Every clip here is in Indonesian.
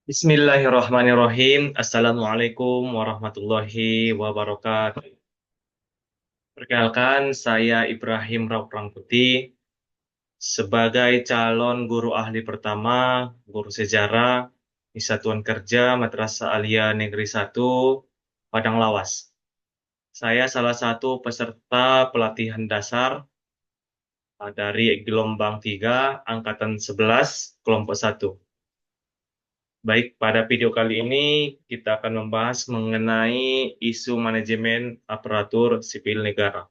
Bismillahirrahmanirrahim. Assalamualaikum warahmatullahi wabarakatuh. Perkenalkan, saya Ibrahim Rauf Rangkuti sebagai calon guru ahli pertama, guru sejarah di Satuan Kerja Madrasah Alia Negeri 1, Padang Lawas. Saya salah satu peserta pelatihan dasar dari gelombang 3, Angkatan 11, kelompok 1. Baik, pada video kali ini kita akan membahas mengenai isu manajemen aparatur sipil negara.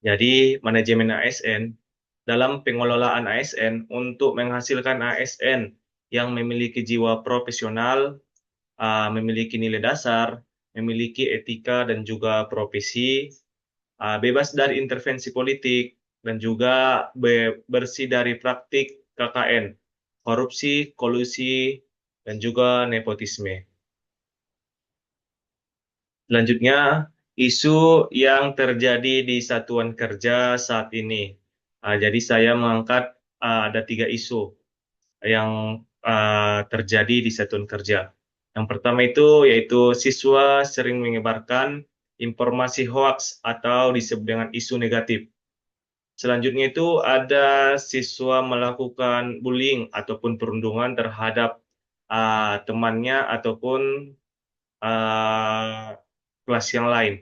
Jadi, manajemen ASN dalam pengelolaan ASN untuk menghasilkan ASN yang memiliki jiwa profesional, memiliki nilai dasar, memiliki etika dan juga profesi, bebas dari intervensi politik, dan juga bersih dari praktik KKN, korupsi, kolusi, dan juga nepotisme. Selanjutnya, isu yang terjadi di satuan kerja saat ini. Jadi saya mengangkat ada 3 isu yang terjadi di satuan kerja. Yang pertama itu yaitu siswa sering menyebarkan informasi hoaks atau disebut dengan isu negatif. Selanjutnya itu ada siswa melakukan bullying ataupun perundungan terhadap temannya ataupun uh, kelas yang lain.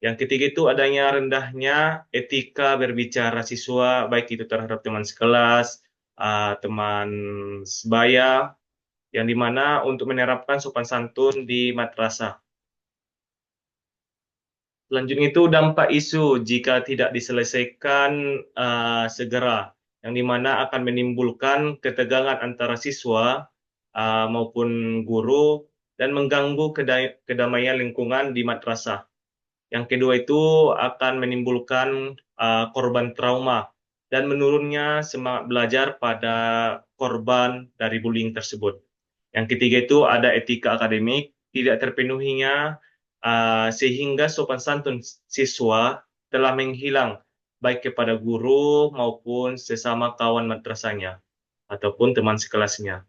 Yang ketiga itu adanya rendahnya etika berbicara siswa, baik itu terhadap teman sekelas, teman sebaya, yang dimana untuk menerapkan sopan santun di madrasah. Selanjutnya itu dampak isu jika tidak diselesaikan segera, yang dimana akan menimbulkan ketegangan antara siswa maupun guru dan mengganggu kedamaian lingkungan di madrasah. Yang kedua itu akan menimbulkan korban trauma dan menurunnya semangat belajar pada korban dari bullying tersebut. Yang ketiga itu ada etika akademik tidak terpenuhinya sehingga sopan santun siswa telah menghilang baik kepada guru maupun sesama kawan madrasahnya ataupun teman sekelasnya.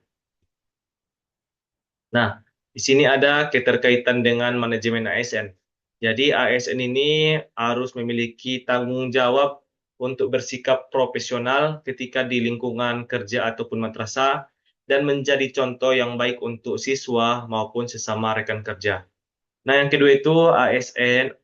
Nah, di sini ada keterkaitan dengan manajemen ASN. Jadi ASN ini harus memiliki tanggung jawab untuk bersikap profesional ketika di lingkungan kerja ataupun madrasah dan menjadi contoh yang baik untuk siswa maupun sesama rekan kerja. Nah, yang kedua itu ASN,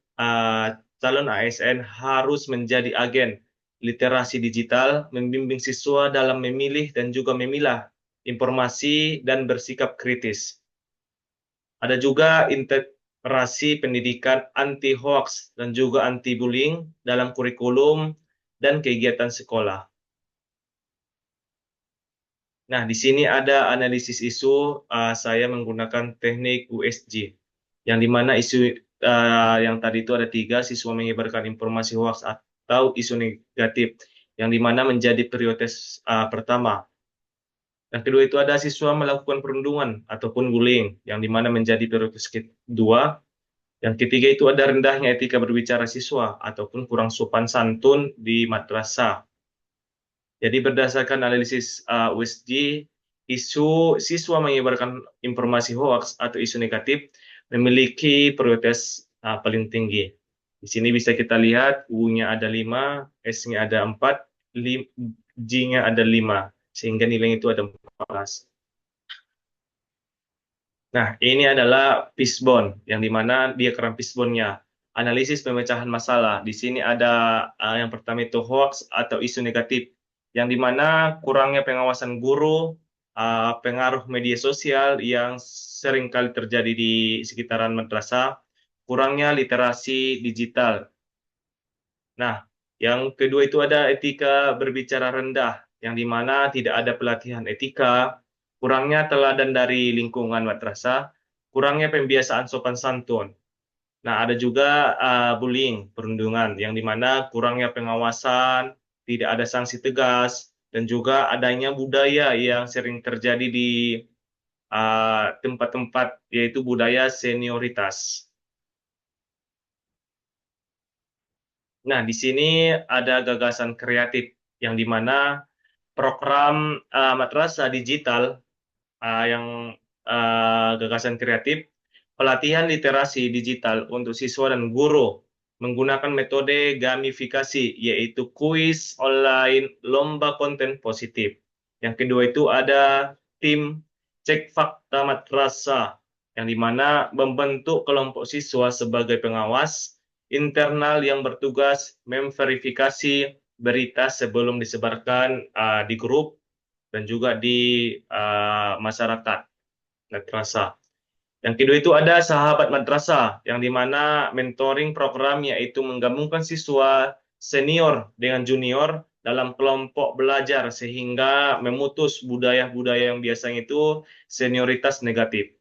calon ASN harus menjadi agen literasi digital, membimbing siswa dalam memilih dan juga memilah informasi dan bersikap kritis. Ada juga integrasi pendidikan anti hoax dan juga anti bullying dalam kurikulum dan kegiatan sekolah. Nah, di sini ada analisis isu, saya menggunakan teknik USG, yang dimana isu yang tadi itu ada 3, siswa menyebarkan informasi hoax atau isu negatif, yang dimana menjadi prioritas pertama. Yang kedua itu ada siswa melakukan perundungan ataupun bullying, yang dimana menjadi prioritas kedua. Yang ketiga itu ada rendahnya etika berbicara siswa ataupun kurang sopan santun di madrasah. Jadi berdasarkan analisis USG, isu siswa menyebarkan informasi hoax atau isu negatif memiliki prioritas paling tinggi. Di sini bisa kita lihat U-nya ada 5, S-nya ada 4, G-nya ada 5, sehingga nilainya itu ada 14. Nah, ini adalah fishbone, yang dimana diagram fishbone-nya. Analisis pemecahan masalah. Di sini ada yang pertama itu hoax atau isu negatif, yang dimana kurangnya pengawasan guru, pengaruh media sosial yang sering kali terjadi di sekitaran madrasah, kurangnya literasi digital. Nah, yang kedua itu ada etika berbicara rendah, yang dimana tidak ada pelatihan etika, kurangnya teladan dari lingkungan madrasah, kurangnya pembiasaan sopan santun. Nah, ada juga bullying, perundungan, yang dimana kurangnya pengawasan, tidak ada sanksi tegas, dan juga adanya budaya yang sering terjadi di tempat-tempat, yaitu budaya senioritas. Nah, di sini ada gagasan kreatif yang dimana program madrasah digital yang gagasan kreatif, pelatihan literasi digital untuk siswa dan guru menggunakan metode gamifikasi, yaitu kuis online, lomba konten positif. Yang kedua itu ada tim cek fakta madrasah, yang dimana membentuk kelompok siswa sebagai pengawas internal yang bertugas memverifikasi berita sebelum disebarkan di grup dan juga di masyarakat madrasah. Yang kedua itu ada sahabat madrasah, yang dimana mentoring program yaitu menggabungkan siswa senior dengan junior dalam kelompok belajar sehingga memutus budaya-budaya yang biasanya itu senioritas negatif.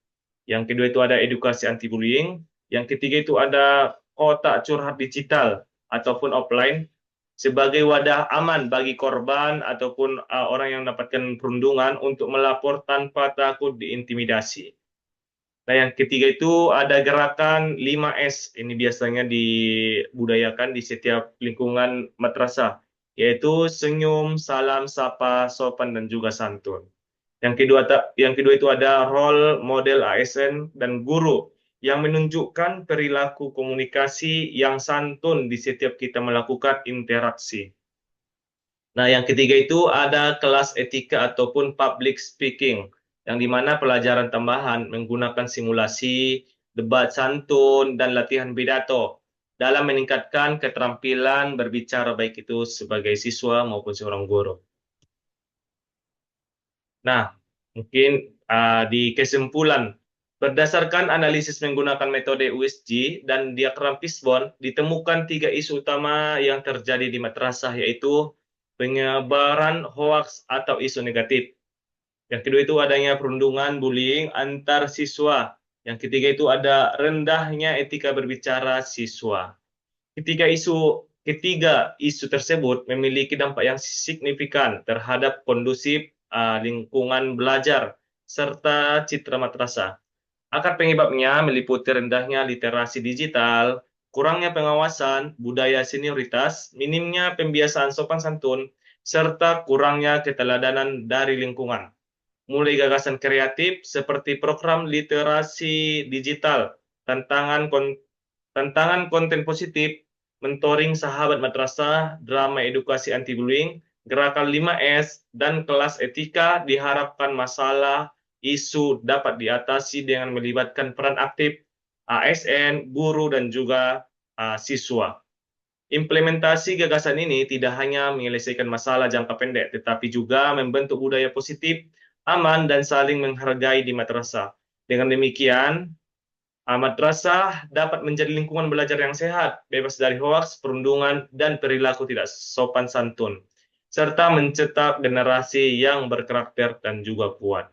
Yang kedua itu ada edukasi anti bullying. Yang ketiga itu ada kotak curhat digital ataupun offline sebagai wadah aman bagi korban ataupun orang yang mendapatkan perundungan untuk melapor tanpa takut diintimidasi. Nah, yang ketiga itu ada gerakan 5S. Ini biasanya dibudayakan di setiap lingkungan madrasah, yaitu senyum, salam, sapa, sopan, dan juga santun. Yang kedua itu ada role model ASN dan guru yang menunjukkan perilaku komunikasi yang santun di setiap kita melakukan interaksi. Nah, yang ketiga itu ada kelas etika ataupun public speaking, yang dimana pelajaran tambahan menggunakan simulasi, debat santun, dan latihan pidato dalam meningkatkan keterampilan berbicara baik itu sebagai siswa maupun seorang guru. Nah, mungkin di kesimpulan, berdasarkan analisis menggunakan metode USG dan diagram Fishbone, ditemukan 3 isu utama yang terjadi di madrasah, yaitu penyebaran hoaks atau isu negatif. Yang kedua itu adanya perundungan, bullying antar siswa. Yang ketiga itu ada rendahnya etika berbicara siswa. Ketiga isu tersebut memiliki dampak yang signifikan terhadap kondusif lingkungan belajar serta citra madrasah. Akar penyebabnya meliputi rendahnya literasi digital, kurangnya pengawasan, budaya senioritas, minimnya pembiasaan sopan santun, serta kurangnya keteladanan dari lingkungan. Mulai gagasan kreatif seperti program literasi digital, tantangan konten positif, mentoring sahabat madrasah, drama edukasi anti-bullying, gerakan 5S, dan kelas etika diharapkan masalah isu dapat diatasi dengan melibatkan peran aktif ASN, guru, dan juga siswa. Implementasi gagasan ini tidak hanya menyelesaikan masalah jangka pendek, tetapi juga membentuk budaya positif, aman, dan saling menghargai di madrasah. Dengan demikian, madrasah dapat menjadi lingkungan belajar yang sehat, bebas dari hoaks, perundungan, dan perilaku tidak sopan santun, serta mencetak generasi yang berkarakter dan juga kuat.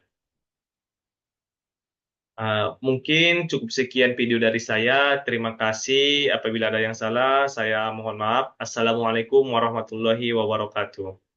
Mungkin cukup sekian video dari saya. Terima kasih. Apabila ada yang salah, saya mohon maaf. Assalamualaikum warahmatullahi wabarakatuh.